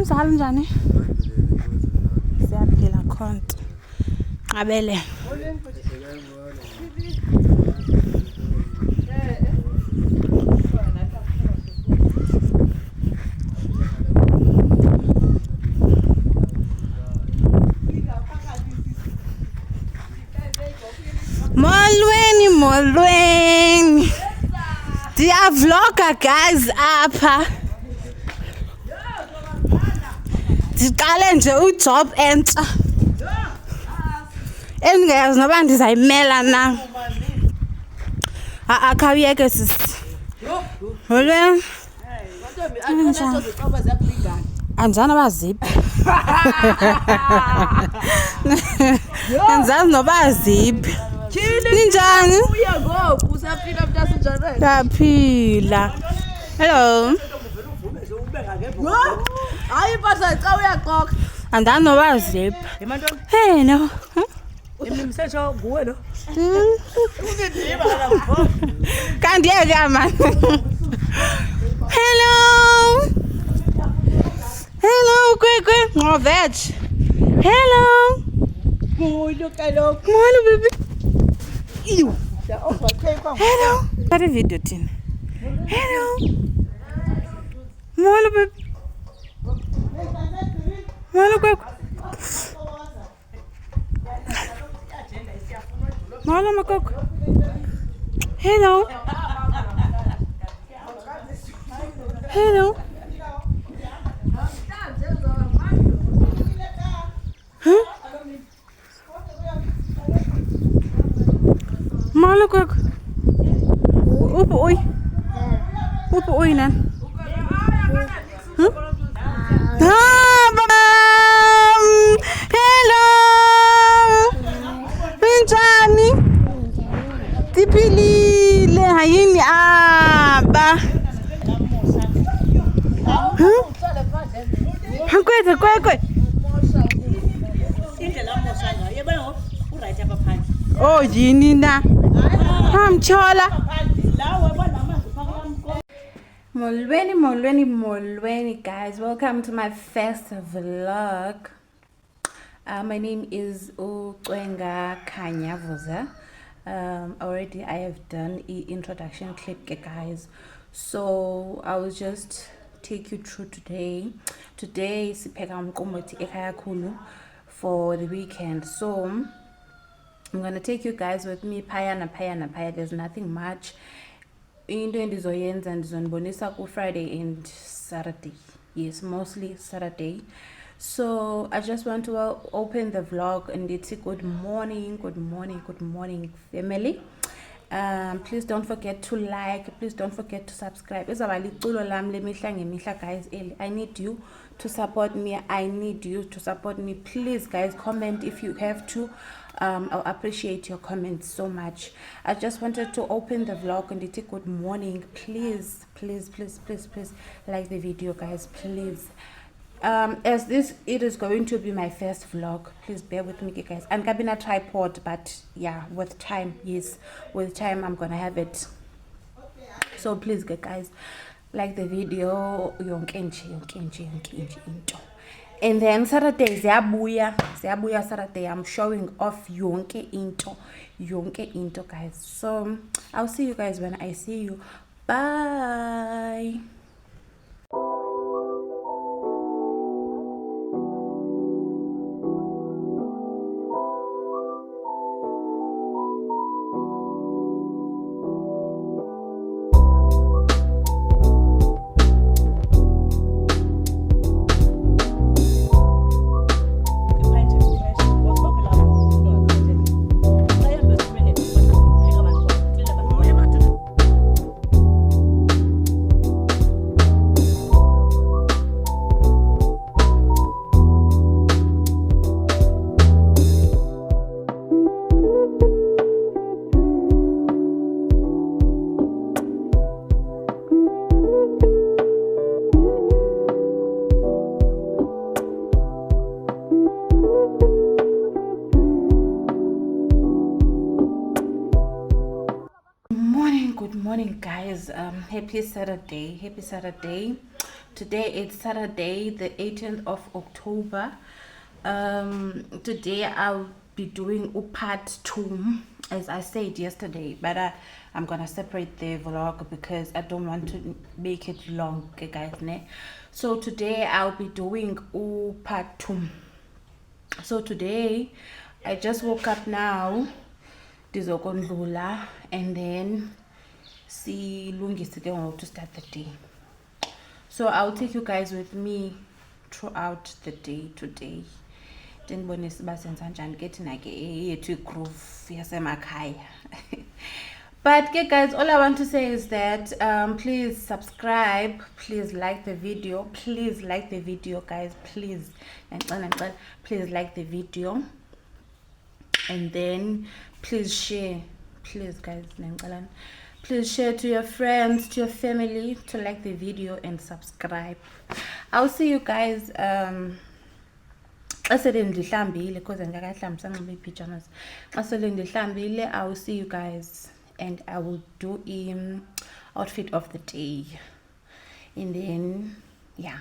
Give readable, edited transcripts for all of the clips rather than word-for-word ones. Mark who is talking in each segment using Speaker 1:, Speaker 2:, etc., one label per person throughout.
Speaker 1: Mzali njani? Siyaphila khonto. Qabele. Molweni. Dia vlogger guys apha. Ndiqale nje ujob entsha. Engayazi noba ndizayimela na. Akhawuyeke sisi. Molweni. Anjani abaziphi? Anzazi noba ziphi. Ninjani?
Speaker 2: Uya ngoku usaphila mntasinjani?
Speaker 1: Ndaphila. Hello.
Speaker 2: Hayi impahla xa uyaxoka.
Speaker 1: Andani noba ziphi.
Speaker 2: Yimantoni?
Speaker 1: Hey no.
Speaker 2: Imsetsho nguwe lo.
Speaker 1: Kanti yeke man. Hello. Hello, quick. No veg. Hello.
Speaker 2: Kuyo kaloku.
Speaker 1: Molo baby.
Speaker 2: Ew.
Speaker 1: Hello. What a video tin. Hello. Molo baby. Molo quick. Molo makoko. Hello. Hello. Huh? Molo quick. Upo oi nan. Huh? Hello. Njani? Tiphilile hayini aba. Huh? Hakwethe kwekwe. Oh yini na? Hamchola. Molweni guys, welcome to my first vlog. My name is Ucwenga Kanyavuza. Already I have done an introduction clip guys, so I will just take you through today sipheka umqombothi ekhaya khulu for the weekend. So I'm gonna take you guys with me phaya. There's nothing much. Into endizoyenza ndizonibonisa ku Friday and Saturday. Yes, mostly Saturday. So I just want to open the vlog and it's good morning family. Please don't forget to like, please don't forget to subscribe. Guys, I need you to support me. Please guys, comment if you have to. I'll appreciate your comments so much. I just wanted to open the vlog and it's good morning. Please like the video guys, please. As it is going to be my first vlog, please bear with me guys. I'm having a tripod, but yeah, with time I'm gonna have it. So please guys, like the video yonke into. And then Saturday ziyabuya Saturday, I'm showing off yonke into guys. So I'll see you guys when I see you. Bye. Good morning guys. Happy Saturday. Today it's Saturday, the 18th of October. Today I'll be doing part 2, as I said yesterday, but I'm gonna separate the vlog because I don't want to make it long, okay, guys. So today I'll be doing part 2. So today I just woke up now, and then silungise ke ngoku to start the day. So I'll take you guys with me throughout the day today. Ndinibonise uba senza njani ke thina ke yethu igroove yasemakhaya. But okay, guys, all I want to say is that please subscribe, please like the video, please like the video, guys, please please like the video, and then please share, please, guys, please share to your friends, to your family, to like the video and subscribe. I'll see you guys because pajamas. I will see you guys and I will do outfit of the day, and then yeah.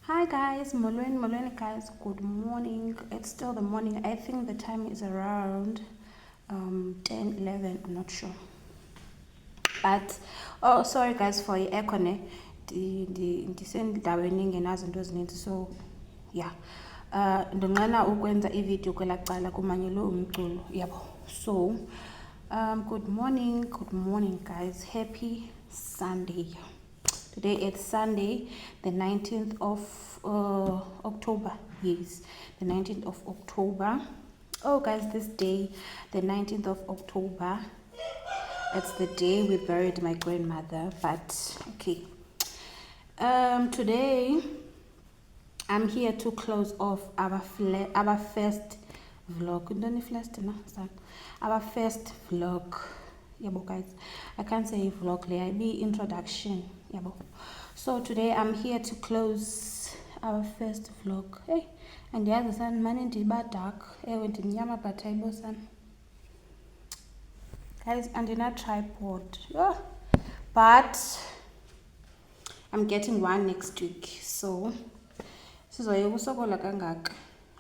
Speaker 1: Hi guys, molweni guys, good morning. It's still the morning. I think the time is around 10-11, I'm not sure, but oh, sorry guys for the aircon. Ndisendaweni engenazinto ezininzi, so yeah, ndinqena ukwenza ivideo kwela cala kumanyelwe umculo, yabo. So good morning guys, happy Sunday. Today it's Sunday, the 19th of October. Yes, the 19th of October. Oh guys, this day, the 19th of October, it's the day we buried my grandmother. But okay, today I'm here to close off our first vlog. Our first vlog. Yabo guys, I can't say vlog, I be introduction. Yabo. So today I'm here to close our first vlog. Hey, and the other sun man dark. I went in Yama Bataibo sun. Guys, and in a tripod. Oh, but I'm getting one next week. So this is why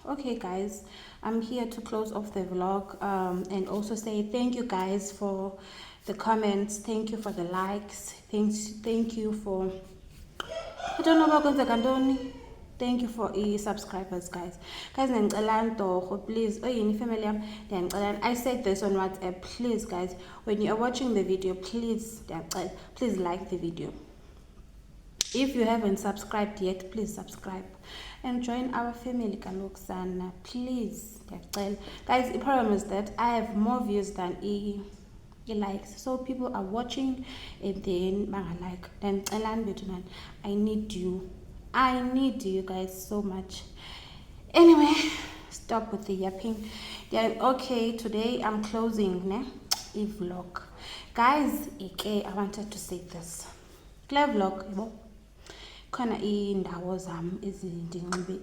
Speaker 1: okay guys, I'm here to close off the vlog and also say thank you guys for the comments, thank you for the likes, thank you for, I don't know about thank you for subscribers, guys. Please, family, I said this on WhatsApp. Please guys, when you are watching the video, please like the video. If you haven't subscribed yet, please subscribe and join our family, please. Guys, the problem is that I have more views than likes. So people are watching and then like, then I need you. I need you guys so much. Anyway, stop with the yapping. Yeah, okay, today I'm closing ne vlog. Guys, I wanted to say this. Kule vlog, yabo. Khona indawo zam ezindinxibe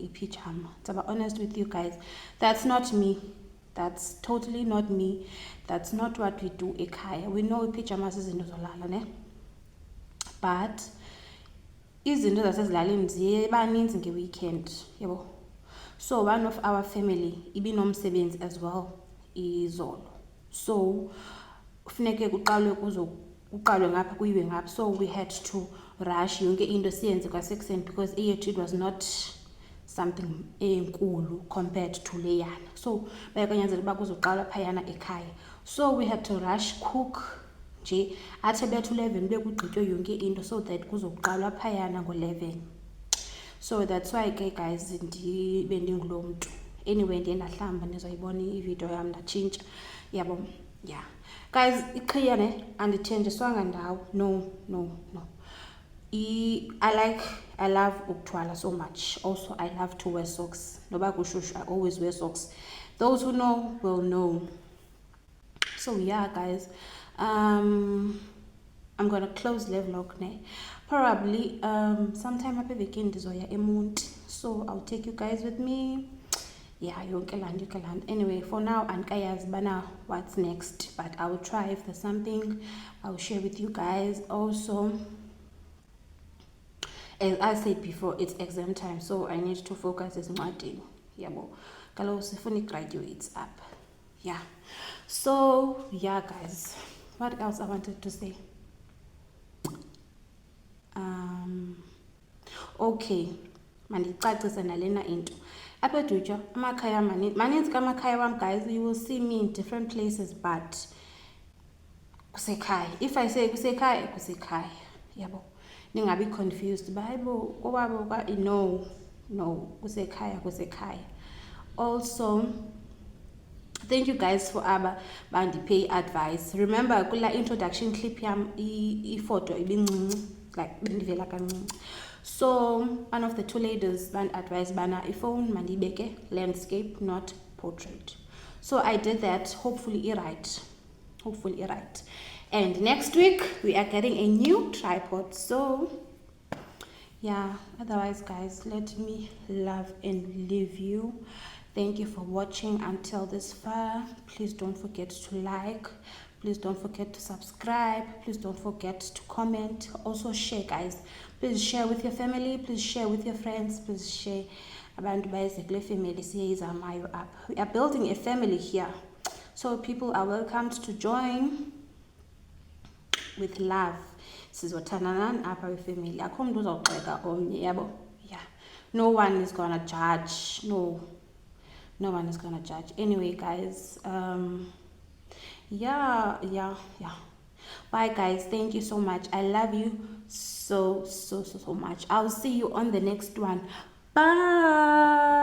Speaker 1: ipijama. To be honest with you guys, that's not me. That's totally not me. That's not what we do ekhaya. We know ipajamas izinto zolala ne. But izinto zasezilalini ziba ninzi ngeweekend, yabo. So one of our family ibinomsebenzi as well izolo. So kufuneke kuqalwe ngapha kuyiwe ngapha. So we had to rush yonke into siyenze kwasekuseni because it was not something enkulu compared to leyana. So bayakanyanzela uba kuzoqalwa phayana ekhaya. So we had to rush cook nje athe bethu 11 bekugqitywe yonke into so that kuzoqalwa phayana ngo-11. So that's why ke guys bendingulo mntu. Anyway ndiye ndahlamba nizoyibona ivideo yam ndatshintsha yabo. Yeah guys, iqhiya ne andithenjiswanga ndawo. No. I love ukthwala so much. Also I love to wear socks. Noba kushushu, I always wear socks. Those who know will know. So yeah guys, I'm gonna close the vlog ne. Probably sometime after the weekend ndizoya eMonti. So I'll take you guys with me. Yeah, you can land. Anyway, for now, andikayazi bana what's next, but I will try. If there's something, I will share with you guys. Also, as I said before, it's exam time, so I need to focus as much. Yabo, kaloku sifuna graduates up. Yeah. So yeah, guys. What else I wanted to say? Okay, mandicacise nalena into. Apha eDutya amakhaya maninzi kamakhaya wam guys. You will see me in different places, but kusekhaya. If I say kusekhaya, yabo, ningabi confused. Bible no, kusekhaya. Also, thank you guys for bandipay advice. Remember kula introduction clip yam photo ibincinci, like bendivela kancinci. So one of the two ladies band advised bana iphone mandibeke landscape, not portrait. So I did that. Hopefully right. And next week we are getting a new tripod. So yeah, otherwise guys, let me love and leave you. Thank you for watching until this far. Please don't forget to like. Please don't forget to subscribe. Please don't forget to comment. Also share, guys. Please share with your family. Please share with your friends. Please share. Abantu bayizekule family siyizamayo up. We are building a family here. So people are welcomed to join with love. Sizothandana apha family. Akho umuntu uzawugxeka omnye, yabo. Yeah. No one is gonna judge. No one is gonna judge. Anyway, guys, yeah. Bye guys, thank you so much. I love you so much. I'll see you on the next one. Bye.